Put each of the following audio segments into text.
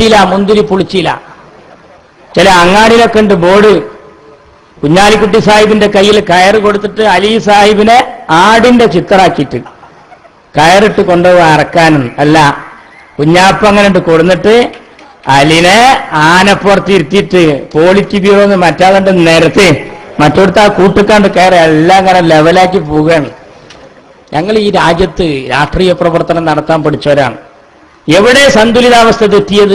പുളിച്ചില, മുന്തിരി പുളിച്ചില. ചില അങ്ങാടിയിലൊക്കെ ഉണ്ട് ബോർഡ്, കുഞ്ഞാലിക്കുട്ടി സാഹിബിന്റെ കയ്യിൽ കയറ് കൊടുത്തിട്ട് അലി സാഹിബിനെ ആടിന്റെ ചിത്രമാക്കിയിട്ട് കയറിട്ട് കൊണ്ടുപോയി അറക്കാനും അല്ല, കുഞ്ഞാപ്പ അങ്ങനെ കൊടുന്നിട്ട് അലിനെ ആനപ്പുറത്ത് ഇരുത്തിയിട്ട് പോളിറ്റി ബ്യൂറോന്ന് മറ്റാതെ നിരത്തി മറ്റോടത്ത് ആ കൂട്ടിക്കാണ്ട് കയറി എല്ലാം അങ്ങനെ ലെവലാക്കി പോവുകയാണ്. ഞങ്ങൾ ഈ രാജ്യത്ത് രാഷ്ട്രീയ പ്രവർത്തനം നടത്താൻ പഠിച്ചവരാണ്. എവിടെ സന്തുലിതാവസ്ഥ തെറ്റിയത്?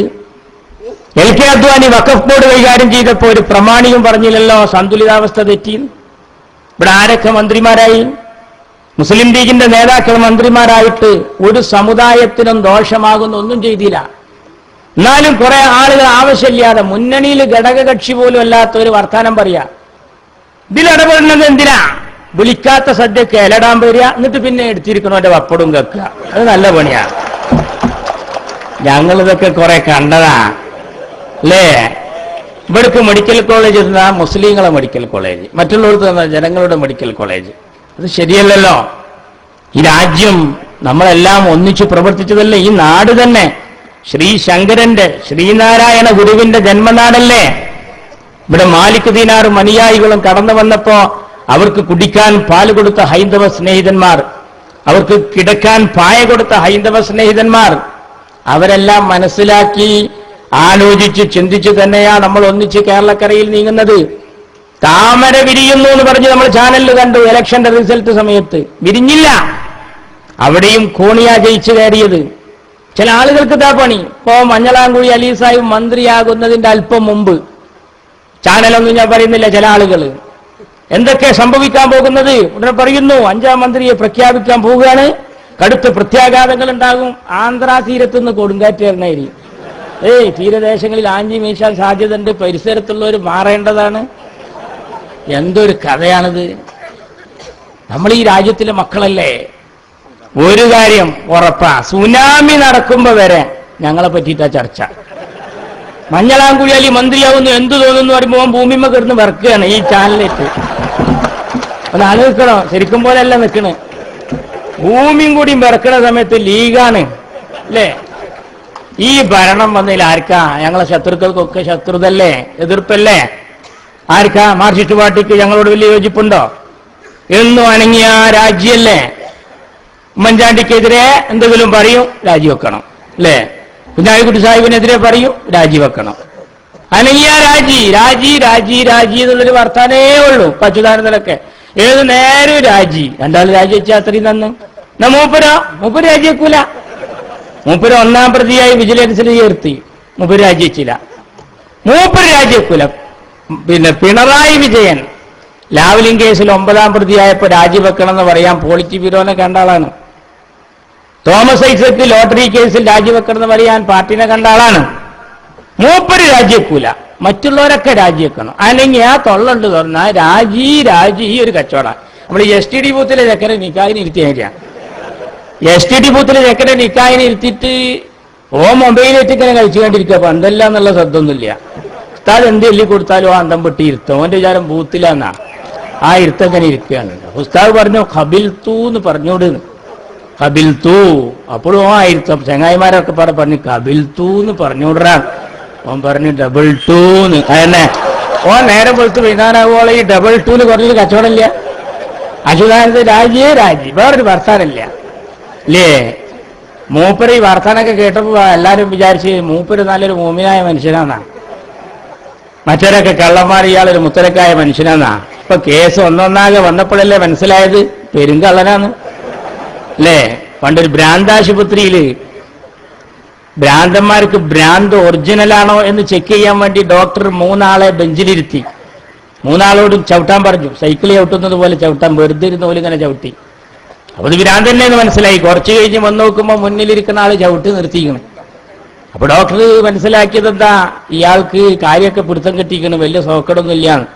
എൽ കെ അദ്വാനി വഖഫ് ബോർഡ് കൈകാര്യം ചെയ്തപ്പോൾ ഒരു പ്രമാണിയും പറഞ്ഞില്ലല്ലോ സന്തുലിതാവസ്ഥ തെറ്റിയെന്ന്. ഇവിടെ ആരൊക്കെ മന്ത്രിമാരായി? മുസ്ലിം ലീഗിന്റെ നേതാക്കൾ മന്ത്രിമാരായിട്ട് ഒരു സമുദായത്തിനും ദോഷമാകുന്ന ഒന്നും ചെയ്തില്ല. എന്നാലും കുറെ ആളുകൾ ആവശ്യമില്ലാതെ മുന്നണിയിൽ ഘടകകക്ഷി പോലും അല്ലാത്ത ഒരു വർത്താനം പറയാ. ഇതിലിടപെടുന്നത് എന്തിനാ? വിളിക്കാത്ത സദ്യക്ക് ഇലടാൻ വരിക, എന്നിട്ട് പിന്നെ എടുത്തിരിക്കണവന്റെ പപ്പടും കേൾക്കുക. അത് നല്ല പണിയാ. ഞങ്ങളിതൊക്കെ കുറെ കണ്ടതാ അല്ലേ? ഇവിടേക്ക് മെഡിക്കൽ കോളേജ് തന്നാ മുസ്ലിങ്ങളെ മെഡിക്കൽ കോളേജ്, മറ്റുള്ളവർക്ക് തന്ന ജനങ്ങളുടെ മെഡിക്കൽ കോളേജ്. അത് ശരിയല്ലല്ലോ. ഈ രാജ്യം നമ്മളെല്ലാം ഒന്നിച്ചു പ്രവർത്തിച്ചതല്ലേ? ഈ നാട് തന്നെ ശ്രീ ശങ്കരന്റെ, ശ്രീനാരായണ ഗുരുവിന്റെ ജന്മനാടല്ലേ? ഇവിടെ മാലിക് ദീനാറും അനുയായികളും കടന്നു വന്നപ്പോ അവർക്ക് കുടിക്കാൻ പാല് കൊടുത്ത ഹൈന്ദവ സ്നേഹിതന്മാർ, അവർക്ക് കിടക്കാൻ പായ കൊടുത്ത ഹൈന്ദവ സ്നേഹിതന്മാർ, അവരെല്ലാം മനസ്സിലാക്കി ആലോചിച്ച് ചിന്തിച്ച് തന്നെയാണ് നമ്മൾ ഒന്നിച്ച് കേരളക്കരയിൽ നീങ്ങുന്നത്. താമര വിരിയുന്നു എന്ന് പറഞ്ഞ് നമ്മൾ ചാനലിൽ കണ്ടു ഇലക്ഷന്റെ റിസൾട്ട് സമയത്ത്. വിരിഞ്ഞില്ല. അവിടെയും കോണിയാ ജയിച്ചു കയറിയത്. ചില ആളുകൾക്ക് ഇതാ പണി. ഇപ്പോ മഞ്ഞളാംകുഴി അലി സാഹിബ് മന്ത്രിയാകുന്നതിന്റെ അല്പം മുമ്പ്, ചാനലൊന്നും ഞാൻ പറയുന്നില്ല, ചില ആളുകൾ എന്തൊക്കെ സംഭവിക്കാൻ പോകുന്നത് ഉടനെ പറയുന്നു. 5ാം മന്ത്രിയെ പ്രഖ്യാപിക്കാൻ പോവുകയാണ്, കടുത്ത പ്രത്യാഘാതങ്ങൾ ഉണ്ടാകും. ആന്ധ്രാ തീരത്തുനിന്ന് കൊടുങ്കാറ്റേറിനായി. തീരദേശങ്ങളിൽ ആഞ്ചി വീശാൻ സാധ്യതയുണ്ട്, പരിസരത്തുള്ളവർ മാറേണ്ടതാണ്. എന്തൊരു കഥയാണിത്. നമ്മൾ ഈ രാജ്യത്തിലെ മക്കളല്ലേ? ഒരു കാര്യം ഉറപ്പാ, സുനാമി നടക്കുമ്പോ വരെ ഞങ്ങളെ പറ്റിയിട്ടാ ചർച്ച. മഞ്ഞളാംകുഴി അലി മന്ത്രിയാവുന്നു എന്ത് തോന്നുന്നു പറയുമ്പോൾ ഭൂമിമ കിടന്ന് വിറക്കുകയാണ് ഈ ചാനലിലേക്ക്. ഒന്ന് ആലോചിക്കണോ? ശരിക്കും പോലെ അല്ല നിൽക്കണ്. ഭൂമിയും കൂടിയും വിറക്കണ സമയത്ത് ലീഗാണ് അല്ലേ? ഈ ഭരണം വന്നതിൽ ആർക്കാ? ഞങ്ങളെ ശത്രുക്കൾക്കൊക്കെ ശത്രുതല്ലേ, എതിർപ്പല്ലേ? ആർക്കാ? മാർക്സിസ്റ്റ് പാർട്ടിക്ക് ഞങ്ങളോട് വലിയ യോജിപ്പുണ്ടോ? എന്നും അണങ്ങിയ രാജ്യല്ലേ? ഉമ്മൻചാണ്ടിക്കെതിരെ എന്തെങ്കിലും പറയും, രാജിവെക്കണം അല്ലേ? കുഞ്ഞാലിക്കുട്ടി സാഹിബിനെതിരെ പറയും, രാജിവെക്കണം. അനങ്ങിയ രാജി രാജി രാജി രാജി എന്നുള്ളൊരു വർത്താനേ ഉള്ളൂ. അച്യുതാനന്ദനൊക്കെ ഏത് നേരം രാജി. രണ്ടാൾ രാജിവെച്ചാൽ അത്രയും നന്ന്. എന്നാ മൂപ്പര് രാജിവെക്കൂല. മൂപ്പര് 1ാം പ്രതിയായി വിജിലൻസിൽ ചേർത്തി. മൂപ്പര് രാജിവെച്ചില്ല. മൂപ്പര് രാജിവെക്കൂല. പിന്നെ പിണറായി വിജയൻ ലാവ്ലിൻ കേസിൽ 9ാം പ്രതിയായപ്പോ രാജിവെക്കണം എന്ന് പറയാൻ പോളിറ്റി ബ്യൂറോനെ കണ്ട ആളാണ്. തോമസ് ഐസക് ലോട്ടറി കേസിൽ രാജിവെക്കണം എന്ന് പറയാൻ പാർട്ടിനെ കണ്ട ആളാണ്. മൂപ്പര് രാജിവെക്കൂല, മറ്റുള്ളവരൊക്കെ രാജിവെക്കണം. അല്ലെങ്കിൽ ആ തൊള്ളുണ്ട് തുറന്ന രാജി രാജി. ഈ ഒരു കച്ചവടം നമ്മൾ STD ബൂത്തിലെ ചെക്കനെ നിക്കാഹിന് ഇരുത്തിയാ. STD ബൂത്തിലെ ചെക്കനെ നിക്കാഹിന് ഇരുത്തിയിട്ട് മൊബൈലേറ്റ് ഇങ്ങനെ കഴിച്ചു കണ്ടിരിക്കുക. പന്തല്ല എന്നുള്ള ശ്രദ്ധൊന്നുമില്ല. ഉസ്താദ് എന്ത് എല്ലി കൊടുത്താലും ആ അന്തം പൊട്ടി ഇരുത്തും. അവന്റെ വിചാരം ബൂത്തിലാന്നാ. ആ ഇരുത്തങ്ങനെ ഇരിക്കുകയാണ്. ഉസ്താദ് പറഞ്ഞു ഖബിൽത്തു എന്ന് പറഞ്ഞോട്. ഖബിൽത്തു. അപ്പോഴും ആ ഇരുത്തം ചങ്ങായിമാരൊക്കെ പറഞ്ഞു ഖബിൽത്തു എന്ന് പറഞ്ഞോടാ. ഓൻ പറഞ്ഞു ഡബിൾ 2 എന്ന്. അതന്നെ നേരം വെളുത്ത് വൈകുന്നേരമാവോളം ഈ ഡബിൾ 2 കുറഞ്ഞൊരു കച്ചവടമില്ല. അച്യുതാനന്ദ രാജിയേ രാജി, വേറൊരു വർത്താനമില്ല അല്ലേ? മൂപ്പര് ഈ വർത്താനൊക്കെ കേട്ടപ്പോ എല്ലാരും വിചാരിച്ച് മൂപ്പര് നല്ലൊരു മൂമിനായ മനുഷ്യനാന്നാ. മറ്റവരൊക്കെ കള്ളന്മാർ, ഇയാളൊരു മുത്തരക്കായ മനുഷ്യനാന്നാ. ഇപ്പൊ കേസ് ഒന്നൊന്നാകെ വന്നപ്പോഴല്ലേ മനസ്സിലായത് പെരുങ്കള്ളനാന്ന് അല്ലേ? പണ്ടൊരു ഭ്രാന്താശുപത്രിയില് ഭ്രാന്തന്മാർക്ക് ഭ്രാന്ത് ഒറിജിനലാണോ എന്ന് ചെക്ക് ചെയ്യാൻ വേണ്ടി ഡോക്ടർ 3 ആളെ ബെഞ്ചിലിരുത്തി. 3 ആളോടും ചവിട്ടാൻ പറഞ്ഞു. സൈക്കിൾ ചവിട്ടുന്നത് പോലെ ചവിട്ടാൻ, വെറുതെ ഇരുന്ന പോലെ ഇങ്ങനെ ചവിട്ടി. അപ്പൊ ഇത് ഭ്രാന്ത് തന്നെയെന്ന് മനസ്സിലായി. കുറച്ച് കഴിഞ്ഞ് വന്ന് നോക്കുമ്പോൾ മുന്നിലിരിക്കുന്ന ആള് ചവിട്ടി നിർത്തിക്കണം. അപ്പൊ ഡോക്ടർ മനസ്സിലാക്കിയത് എന്താ, ഇയാൾക്ക് കാര്യമൊക്കെ പിടുത്തം കെട്ടിക്കണം, വലിയ സോക്കടൊന്നും ഇല്ലാന്ന്.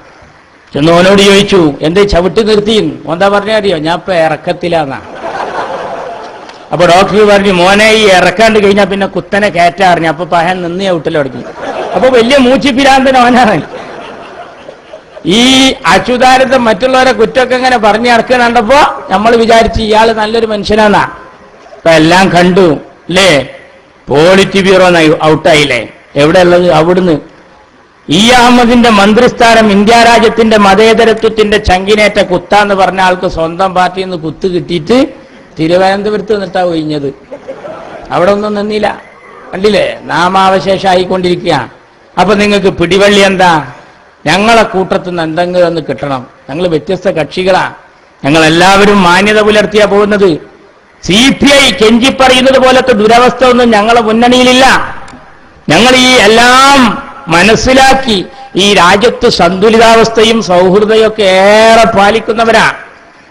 ചെന്നോനോട് ചോദിച്ചു എന്തേ ചവിട്ടി നിർത്തിയെന്ന്. എന്താ പറഞ്ഞാൽ അറിയോ? ഞാൻ ഇപ്പൊ ഇറക്കത്തിലാന്നാ. അപ്പൊ ഡോക്ടർ പറഞ്ഞു മോനെ ഈ ഇറക്കാണ്ട് കഴിഞ്ഞാൽ പിന്നെ കുത്തനെ കയറ്റാറിഞ്ഞു. അപ്പൊ പഹൻ നിന്ന് ചവിട്ടൽ തുടങ്ങി. അപ്പൊ വലിയ മൂച്ചിപ്പിരാന്തൻ ഓനാണ്. ഈ അച്യുതാനന്ദൻ മറ്റുള്ളവരെ കുറ്റമൊക്കെ ഇങ്ങനെ പറഞ്ഞു നടക്കാൻ കണ്ടപ്പോ നമ്മൾ വിചാരിച്ചു ഇയാള് നല്ലൊരു മനുഷ്യനാന്നാ. അപ്പൊ എല്ലാം കണ്ടു അല്ലേ? പോളിറ്റി ബ്യൂറോ ഔട്ടായില്ലേ? എവിടെയുള്ളത്? അവിടുന്ന്. ഇ അഹമ്മദിന്റെ മന്ത്രിസ്ഥാനം ഇന്ത്യ രാജ്യത്തിന്റെ മതേതരത്വത്തിന്റെ ചങ്കിനേറ്റ കുത്താന്ന് പറഞ്ഞ ആൾക്ക് സ്വന്തം പാർട്ടിയിൽ നിന്ന് കുത്ത് കിട്ടിയിട്ട് തിരുവനന്തപുരത്ത് നിന്നിട്ടാ ഒഴിഞ്ഞത്. അവിടെ ഒന്നും നിന്നില്ല. കണ്ടില്ലേ, നാമാവശേഷമായിക്കൊണ്ടിരിക്കുക. അപ്പൊ നിങ്ങൾക്ക് പിടിവള്ളി എന്താ? ഞങ്ങളെ കൂട്ടത്തിൽ നിന്ന് എന്തെങ്കിലും ഒന്ന് കിട്ടണം. ഞങ്ങൾ വ്യത്യസ്ത കക്ഷികളാ, ഞങ്ങൾ എല്ലാവരും മാന്യത പുലർത്തിയാ പോകുന്നത്. CPI കെഞ്ചിപ്പറയുന്നത് പോലത്തെ ദുരവസ്ഥ ഒന്നും ഞങ്ങളെ മുന്നണിയിലില്ല. ഞങ്ങൾ ഈ എല്ലാം മനസ്സിലാക്കി ഈ രാജ്യത്ത് സന്തുലിതാവസ്ഥയും സൗഹൃദയും ഒക്കെ ഏറെ പാലിക്കുന്നവരാ.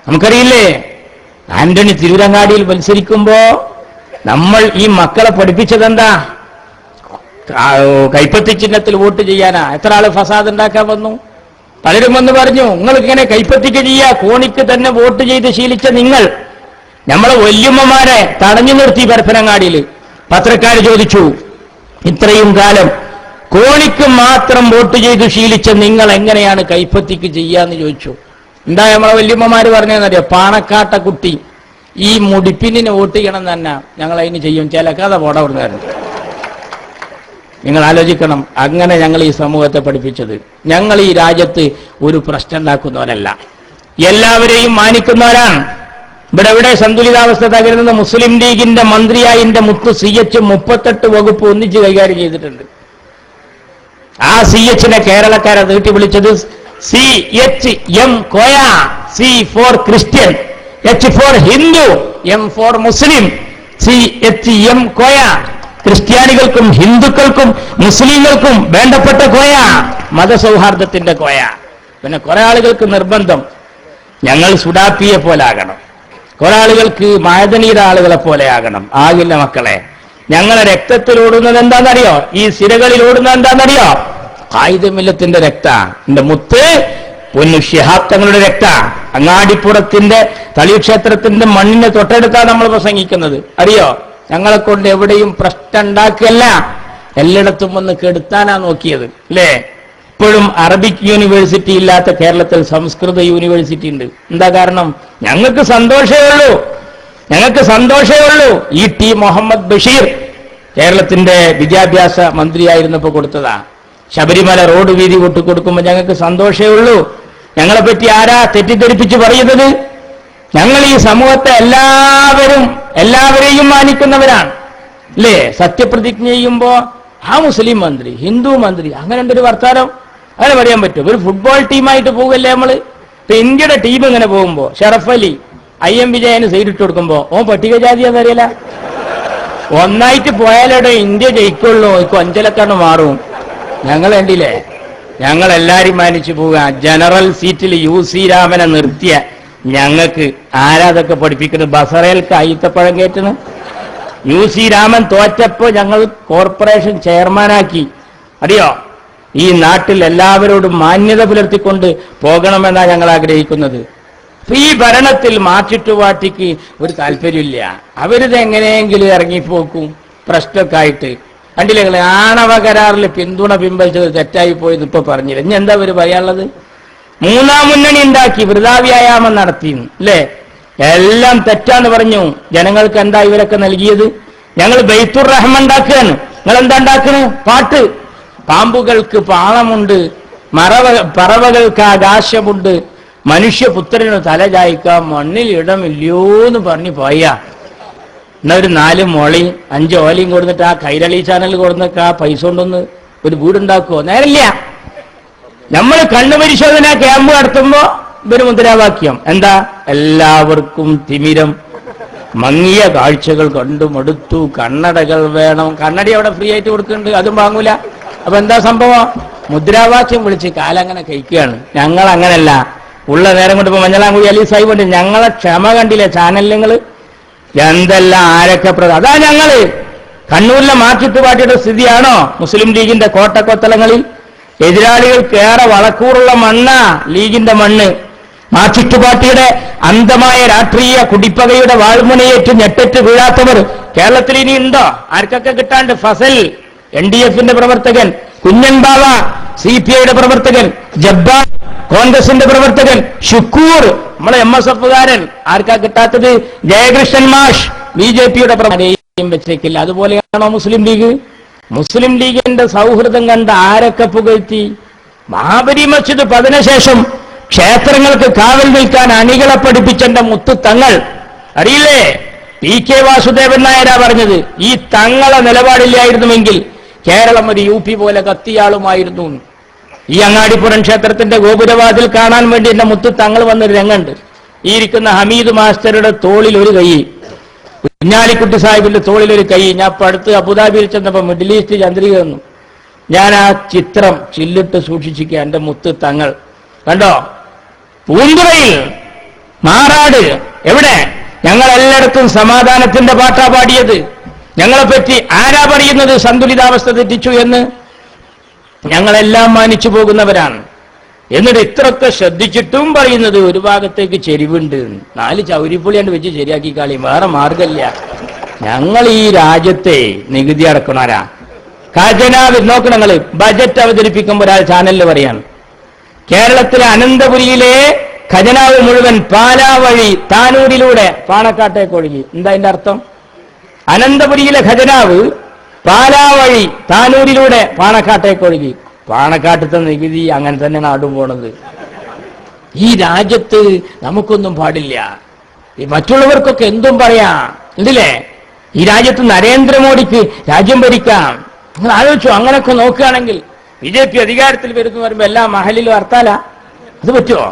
നമുക്കറിയില്ലേ, ആന്റണി തിരൂരങ്ങാടിയിൽ മത്സരിക്കുമ്പോ നമ്മൾ ഈ മക്കളെ പഠിപ്പിച്ചതെന്താ? കൈപ്പത്തി ചിഹ്നത്തിൽ വോട്ട് ചെയ്യാനാ. എത്ര ആള് ഫസാദ് ഉണ്ടാക്കാൻ വന്നു? പലരും വന്ന് പറഞ്ഞു, നിങ്ങളിങ്ങനെ കൈപ്പത്തിക്ക് ചെയ്യാ, കോണിക്ക് തന്നെ വോട്ട് ചെയ്ത് ശീലിച്ച നിങ്ങൾ. നമ്മളെ വല്യമ്മമാരെ തടഞ്ഞു നിർത്തി പരപ്പനങ്ങാടിയിൽ. പത്രക്കാർ ചോദിച്ചു, ഇത്രയും കാലം കോണിക്ക് മാത്രം വോട്ട് ചെയ്ത് ശീലിച്ച നിങ്ങൾ എങ്ങനെയാണ് കൈപ്പത്തിക്ക് ചെയ്യാന്ന് ചോദിച്ചു. എന്താ നമ്മളെ വല്യമ്മമാര് പറഞ്ഞതെന്നറിയോ? പാണക്കാട്ട കുട്ടി ഈ മുടിപ്പിന്നിന് വോട്ട് ചെയ്യണം തന്നെ ഞങ്ങൾ അതിന് ചെയ്യും, ചിലക്കാതെ പോടവിടുന്നായിരുന്നു. നിങ്ങൾ ആലോചിക്കണം, അങ്ങനെ ഞങ്ങൾ ഈ സമൂഹത്തെ പഠിപ്പിച്ചത്. ഞങ്ങൾ ഈ രാജ്യത്ത് ഒരു പ്രശ്നം ഉണ്ടാക്കുന്നവരല്ല, എല്ലാവരെയും മാനിക്കുന്നവരാണ്. ഇവിടെ സന്തുലിതാവസ്ഥ തകരുന്നത് മുസ്ലിം ലീഗിന്റെ മന്ത്രിയായി എന്റെ മുത്ത് CH 38 വകുപ്പ് ഒന്നിച്ച് കൈകാര്യം ചെയ്തിട്ടുണ്ട്. ആ CH-നെ കേരളക്കാരെ നീട്ടി വിളിച്ചത് CHM Koya. C for Christian, H for Hindu, M for Muslim. CHM Koya. ക്രിസ്ത്യാനികൾക്കും ഹിന്ദുക്കൾക്കും മുസ്ലിങ്ങൾക്കും വേണ്ടപ്പെട്ട കോയ, മതസൗഹാർദ്ദത്തിന്റെ കോയ. പിന്നെ കുറെ ആളുകൾക്ക് നിർബന്ധം ഞങ്ങൾ സുഡാപ്പിയെ പോലെ ആകണം, കുറെ ആളുകൾക്ക് മായതനീര ആളുകളെ പോലെ ആകണം. ആകില്ല മക്കളെ. ഞങ്ങളെ രക്തത്തിൽ ഓടുന്നത് എന്താണെന്നറിയോ? ഈ സിരകളിൽ ഓടുന്നത് എന്താണെന്നറിയോ? ഖായിദുമില്ലത്തിന്റെ രക്ത. എന്റെ മുത്ത് പൊന്നു ശിഹാബ് തങ്ങളുടെ രക്ത. അങ്ങാടിപ്പുറത്തിന്റെ തളിക്ഷേത്രത്തിന്റെ മണ്ണിനെ തൊട്ടെടുത്താണ് നമ്മൾ പ്രസംഗിക്കുന്നത്. അറിയോ? ഞങ്ങളെ കൊണ്ട് എവിടെയും പ്രശ്നം ഉണ്ടാക്കല്ല, എല്ലായിടത്തും ഒന്ന് കെടുത്താനാ നോക്കിയത്, അല്ലേ? ഇപ്പോഴും അറബിക് യൂണിവേഴ്സിറ്റി ഇല്ലാത്ത കേരളത്തിൽ സംസ്കൃത യൂണിവേഴ്സിറ്റി ഉണ്ട്. എന്താ കാരണം? ഞങ്ങൾക്ക് സന്തോഷമേ ഉള്ളൂ. E.T. മുഹമ്മദ് ബഷീർ കേരളത്തിന്റെ വിദ്യാഭ്യാസ മന്ത്രിയായിരുന്നപ്പോ കൊടുത്തതാ. ശബരിമല റോഡ് വീതി കൊടുക്കുമ്പോൾ ഞങ്ങൾക്ക് സന്തോഷമേ ഉള്ളൂ. ഞങ്ങളെപ്പറ്റി ആരാ തെറ്റിദ്ധരിപ്പിച്ച് പറയുന്നത്? ഞങ്ങൾ ഈ സമൂഹത്തെ എല്ലാവരെയും മാനിക്കുന്നവരാണ്, അല്ലേ? സത്യപ്രതിജ്ഞ ചെയ്യുമ്പോ ആ മുസ്ലിം മന്ത്രി, ഹിന്ദു മന്ത്രി, അങ്ങനെ എന്തൊരു വർത്താനം അങ്ങനെ പറയാൻ പറ്റും? ഒരു ഫുട്ബോൾ ടീമായിട്ട് പോകല്ലേ നമ്മള്? ഇപ്പൊ ഇന്ത്യയുടെ ടീം ഇങ്ങനെ പോകുമ്പോ ഷറഫ് അലി IM വിജയന് സൈഡിട്ട് കൊടുക്കുമ്പോ ഓൻ പട്ടികജാതിയാന്ന് അറിയില്ല. ഒന്നായിട്ട് പോയാലോടെ ഇന്ത്യ ജയിക്കുള്ളൂ, കൊഞ്ചലക്കാണ് മാറും. ഞങ്ങൾ കണ്ടില്ലേ, ഞങ്ങൾ എല്ലാരും മാനിച്ചു പോവുക. ജനറൽ സീറ്റിൽ UC രാമനെ നിർത്തിയ ഞങ്ങൾക്ക് ആരാതൊക്കെ പഠിപ്പിക്കുന്നത്? ബസറേൽക്ക് അയിത്തപ്പഴം കയറ്റുന്നു. UC രാമൻ തോറ്റപ്പോ ഞങ്ങൾ കോർപ്പറേഷൻ ചെയർമാനാക്കി. അറിയോ? ഈ നാട്ടിൽ എല്ലാവരോടും മാന്യത പുലർത്തിക്കൊണ്ട് പോകണമെന്നാണ് ഞങ്ങൾ ആഗ്രഹിക്കുന്നത്. ഈ ഭരണത്തിൽ മാറ്റിട്ടുപാട്ടിക്ക് ഒരു താല്പര്യമില്ല. അവരിത് എങ്ങനെയെങ്കിലും ഇറങ്ങിപ്പോക്കും പ്രശ്നമൊക്കെ ആയിട്ട്. കണ്ടില്ലേ, ആണവ കരാറിൽ പിന്തുണ പിൻവലിച്ചത് തെറ്റായി പോയെന്ന് ഇപ്പൊ പറഞ്ഞില്ല. ഇനി എന്താ അവര് പറയാനുള്ളത്? മൂന്നാം മുന്നണി ഉണ്ടാക്കി വൃഥാവ്യായാമം നടത്തി, അല്ലേ? എല്ലാം തെറ്റാന്ന് പറഞ്ഞു. ജനങ്ങൾക്ക് എന്താ ഇവരൊക്കെ നൽകിയത്? ഞങ്ങൾ ബൈത്തുർ റഹ്മാൻ ഉണ്ടാക്കുകയാണ്. നിങ്ങൾ എന്താ ഉണ്ടാക്കണ്? പാട്ട്. പാമ്പുകൾക്ക് പാളമുണ്ട്, പറവകൾക്ക് ആകാശമുണ്ട്, മനുഷ്യപുത്രന് തല ചായ്ക്കാൻ മണ്ണിൽ ഇടമില്ലോന്ന് പറഞ്ഞു പോയാ. എന്നാ ഒരു 4 മുളയും 5 ഓലയും കൊടുത്തിട്ട് ആ കൈരളി ചാനൽ കൊടുത്തിട്ട് ആ പൈസ കൊണ്ടൊന്ന് ഒരു വീടുണ്ടാക്കുമോ? നേരല്ല. നമ്മൾ കണ്ണുപരിശോധന ക്യാമ്പ് നടത്തുമ്പോ ഇവര് മുദ്രാവാക്യം എന്താ? എല്ലാവർക്കും തിമിരം, മങ്ങിയ കാഴ്ചകൾ കണ്ടു മടുത്തു, കണ്ണടകൾ വേണം. കണ്ണടി അവിടെ ഫ്രീ ആയിട്ട് കൊടുക്കുന്നുണ്ട്, അതും വാങ്ങൂല. അപ്പൊ എന്താ സംഭവം? മുദ്രാവാക്യം വിളിച്ച് കാലങ്ങനെ കഴിക്കുകയാണ്. ഞങ്ങൾ അങ്ങനല്ല. ഉള്ള നേരം കൊണ്ട് ഇപ്പൊ മഞ്ഞളാംകുഴി അലി സാഹിബ് ഉണ്ട്. ഞങ്ങളെ ക്ഷമ കണ്ടില്ലേ ചാനലിൽ നിങ്ങൾ? എന്തെല്ലാം ആരൊക്കെ അതാ ഞങ്ങള്. കണ്ണൂരിലെ മാർച്ചിട്ടുപാട്ടിയുടെ സ്ഥിതിയാണോ മുസ്ലിം ലീഗിന്റെ കോട്ടക്കൊത്തലങ്ങളിൽ? എതിരാളികൾക്ക് ഏറെ വളക്കൂറുള്ള മണ്ണാ ലീഗിന്റെ മണ്ണ്. മാർച്ചിട്ടുപാട്ടിയുടെ അന്ധമായ രാഷ്ട്രീയ കുടിപ്പകയുടെ വാൾമുനയേറ്റ് ഞെട്ടറ്റ് വീഴാത്തവർ കേരളത്തിൽ ഇനി ഉണ്ടോ? ആർക്കൊക്കെ കിട്ടാണ്ട്? ഫസൽ NDF-ന്റെ പ്രവർത്തകൻ, കുഞ്ഞൻ ബാവ CPI-യുടെ പ്രവർത്തകൻ, ജബ്ബാർ കോൺഗ്രസിന്റെ പ്രവർത്തകൻ, ഷുക്കൂർ നമ്മളെ MSF-കാരൻ. ആർക്കാ കിട്ടാത്തത്? ജയകൃഷ്ണൻ മാഷ് BJP-യുടെ പ്രവർത്തകൻ വെച്ചേക്കില്ല. അതുപോലെയാണോ മുസ്ലിം ലീഗ്? മുസ്ലിം ലീഗിന്റെ സൗഹൃദം കണ്ട് ആരൊക്കെ പുകഴ്ത്തി? ബാബരി മസ്ജിദ് പതിനുശേഷം ക്ഷേത്രങ്ങൾക്ക് കാവൽ നിൽക്കാൻ അണികളെ പഠിപ്പിച്ചെന്റെ മുത്തു തങ്ങൾ അറിയില്ലേ? PK വാസുദേവൻ നായരാ പറഞ്ഞത്, ഈ തങ്ങളെ നിലപാടില്ലായിരുന്നുവെങ്കിൽ കേരളം ഒരു UP പോലെ കത്തിയാളുമായിരുന്നു. ഈ അങ്ങാടിപ്പുറം ക്ഷേത്രത്തിന്റെ ഗോപുരവാതിൽ കാണാൻ വേണ്ടി എന്റെ മുത്തു തങ്ങൾ വന്നൊരു രംഗമുണ്ട്. ഈ ഇരിക്കുന്ന ഹമീദ് മാസ്റ്ററുടെ തോളിൽ ഒരു കൈ, കുഞ്ഞാലിക്കുട്ടി സാഹിബിന്റെ തോളിൽ ഒരു കൈ. ഞാൻ ഇപ്പൊ അടുത്ത് അബുദാബിയിൽ ചെന്നപ്പോ മിഡിൽ ഈസ്റ്റ് ചന്ദ്രിക വന്നു. ഞാൻ ആ ചിത്രം ചില്ലിട്ട് സൂക്ഷിച്ചിരിക്കുക. എന്റെ മുത്ത് തങ്ങൾ കണ്ടോ? പൂന്തുറയിൽ, മാറാട്, എവിടെ? ഞങ്ങൾ എല്ലായിടത്തും സമാധാനത്തിന്റെ പാട്ടാ പാടിയത്. ഞങ്ങളെപ്പറ്റി ആരാ പറയുന്നത് സന്തുലിതാവസ്ഥ തെറ്റിച്ചു എന്ന്? ഞങ്ങളെല്ലാം മാനിച്ചു പോകുന്നവരാണ്. എന്നിട്ട് ഇത്രയൊക്കെ ശ്രദ്ധിച്ചിട്ടും പറയുന്നത് ഒരു ഭാഗത്തേക്ക് ചെരിവുണ്ട്, 4 ചൗരിപ്പുളിയാണ്ട് വെച്ച് ശരിയാക്കി കളി, വേറെ മാർഗമില്ല. ഞങ്ങൾ ഈ രാജ്യത്തെ നികുതി അടക്കണാരാ? ഖജനാവ് നോക്കണം. നിങ്ങൾ ബജറ്റ് അവതരിപ്പിക്കുമ്പോൾ ഒരാൾ ചാനലിൽ പറയാണ്, കേരളത്തിലെ അനന്തപുരിയിലെ ഖജനാവ് മുഴുവൻ പാലാ വഴി താനൂരിലൂടെ പാണക്കാട്ടേക്ക് ഒഴുകി. എന്താ അതിന്റെ അർത്ഥം? അനന്തപുരിയിലെ ഖജനാവ് പാലാ വഴി താനൂരിലൂടെ പാണക്കാട്ടേക്ക് ഒഴുകി. പാണക്കാട്ടത്തെ നികുതി അങ്ങനെ തന്നെ നാടും പോണത്. ഈ രാജ്യത്ത് നമുക്കൊന്നും പാടില്ല. മറ്റുള്ളവർക്കൊക്കെ എന്തും പറയാം, ഇതില്ലേ? ഈ രാജ്യത്ത് നരേന്ദ്രമോദിക്ക് രാജ്യം ഭരിക്കാം. നിങ്ങൾ ആലോചിച്ചു, അങ്ങനെയൊക്കെ നോക്കുകയാണെങ്കിൽ BJP അധികാരത്തിൽ വരുന്നു പറയുമ്പോ എല്ലാ മഹലിലും ഹർത്താല. അത് പറ്റുമോ?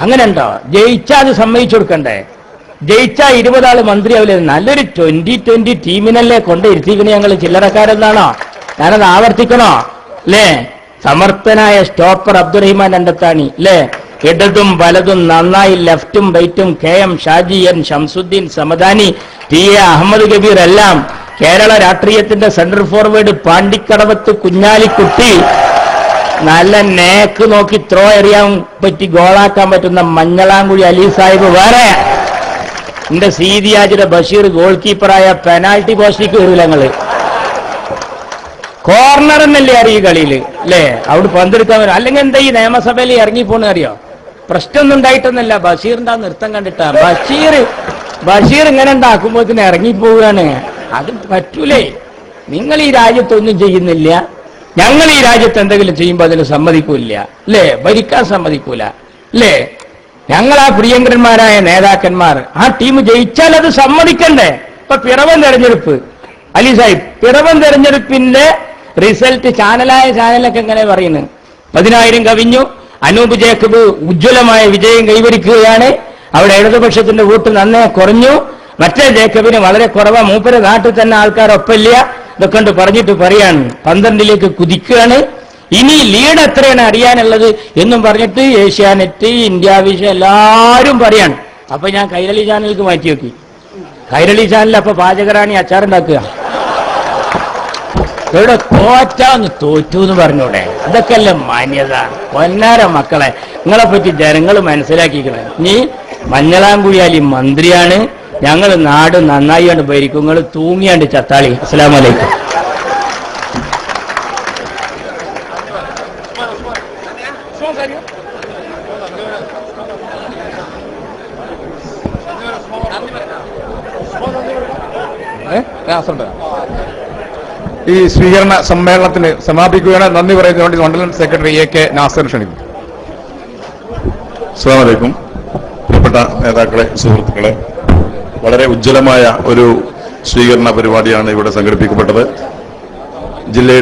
അങ്ങനെ ഉണ്ടോ? ജയിച്ചാൽ അത് സമ്മതിച്ചു കൊടുക്കണ്ടേ? ജയിച്ചാൽ 20 ആള് മന്ത്രിയാവില്ലേ? നല്ലൊരു 2020 ടീമിനല്ലേ കൊണ്ടിരുത്തിക്കണേ ഞങ്ങൾ. ചില്ലറക്കാരെന്നാണോ? ഞാനത് ആവർത്തിക്കണോ? അല്ലേ? സമർത്ഥനായ സ്റ്റോപ്പർ അബ്ദുറഹിമാൻ രണ്ടത്താണി, അല്ലേ? ഇടതും വലതും നന്നായി ലെഫ്റ്റും റൈറ്റും KM Shaji, N Shamsuddin Samadani, PA Ahmed Kabir എല്ലാം കേരള രാഷ്ട്രീയത്തിന്റെ സെന്റർ ഫോർവേഡ് പാണ്ടിക്കടവത്ത് കുഞ്ഞാലിക്കുട്ടി, നല്ല നേക്ക് നോക്കി ത്രോ എറിയാൻ പറ്റി ഗോളാക്കാൻ പറ്റുന്ന മഞ്ഞളാങ്കുഴി അലി സാഹിബ് വേറെ, എന്റെ സീതിയാജിയുടെ ബഷീർ ഗോൾ കീപ്പറായ പെനാൽറ്റി പോസ്റ്റിക്ക് വരില്ല. ഞങ്ങള് കോർണർ എന്നല്ലേ അറിയ കളിയില്, അല്ലേ? അവിടെ പന്തെടുക്കാൻ വരും. അല്ലെങ്കിൽ എന്താ ഈ നിയമസഭയിൽ ഇറങ്ങിപ്പോണെന്ന് അറിയോ? പ്രശ്നമൊന്നും ഉണ്ടായിട്ടൊന്നല്ല, ബഷീറിന്റെ നൃത്തം കണ്ടിട്ടാ. ബഷീർ ഇങ്ങനെ ഉണ്ടാക്കുമ്പോഴത്തേന് ഇറങ്ങിപ്പോവുകയാണ്. അത് പറ്റൂലേ? നിങ്ങൾ ഈ രാജ്യത്തൊന്നും ചെയ്യുന്നില്ല, ഞങ്ങൾ ഈ രാജ്യത്ത് എന്തെങ്കിലും ചെയ്യുമ്പോൾ അതിന് സമ്മതിക്കൂല, അല്ലേ? ഭരിക്കാൻ സമ്മതിക്കൂല, അല്ലേ? ഞങ്ങൾ ആ പ്രിയങ്കരന്മാരായ നേതാക്കന്മാർ ആ ടീം ജയിച്ചാൽ അത് സമ്മതിക്കണ്ടേ? ഇപ്പൊ പിറവം തെരഞ്ഞെടുപ്പ്, അലി സാഹിബ്, പിറവം തെരഞ്ഞെടുപ്പിന്റെ റിസൾട്ട് ചാനലൊക്കെ എങ്ങനെ പറയുന്നു? 10,000 കവിഞ്ഞു. അനൂപ് ജേക്കബ് ഉജ്ജ്വലമായ വിജയം കൈവരിക്കുകയാണ്. അവിടെ ഇടതുപക്ഷത്തിന്റെ വോട്ട് നന്നേ കുറഞ്ഞു. മറ്റേ ജേക്കബിന് വളരെ കുറവാ. മൂപ്പരെ നാട്ടിൽ തന്നെ ആൾക്കാരൊപ്പമില്ല. ഇതൊക്കെ കൊണ്ട് പറഞ്ഞിട്ട് പറയാണ് 12ലേക്ക് കുതിക്കുകയാണ്. ഇനി ലീഡ് എത്രയാണ് അറിയാനുള്ളത് എന്നും പറഞ്ഞിട്ട് ഏഷ്യാനെറ്റ്, ഇന്ത്യ വിഷൻ എല്ലാവരും പറയാണ്. അപ്പൊ ഞാൻ കൈരളി ചാനലിലേക്ക് മാറ്റി നോക്കി. കൈരളി ചാനലിൽ അപ്പൊ പാചകറാണി അച്ചാറുണ്ടാക്കുക. ഇവിടെ തോറ്റാന്ന് തോറ്റു എന്ന് പറഞ്ഞൂടെ? ഇതൊക്കെയല്ലേ മാന്യത? പൊന്നാര മക്കളെ, നിങ്ങളെ പറ്റി ജനങ്ങൾ മനസ്സിലാക്കിക്കണേ. നീ മഞ്ഞളാംകുഴിയാലി മന്ത്രിയാണ്, ഞങ്ങൾ നാട് നന്നായിയാണ്ട് ഭരിക്കും, നിങ്ങൾ തൂങ്ങിയാണ്ട് ചത്താളി. അസ്സലാമു അലൈക്കും. ഈ സ്വീകരണ സമ്മേളനത്തിന് സമാപിക്കുകയാണ്. നന്ദി പറയുന്നതിന് വേണ്ടി മണ്ഡലം സെക്രട്ടറി AK നാസർ ക്ഷണിക്കും. അസ്സലാമു അലൈക്കും. പ്രിയപ്പെട്ട നേതാക്കളെ, സുഹൃത്തുക്കളെ, വളരെ ഉജ്ജ്വലമായ ഒരു സ്വീകരണ പരിപാടിയാണ് ഇവിടെ സംഘടിപ്പിക്കപ്പെട്ടത്. ജില്ലയുടെ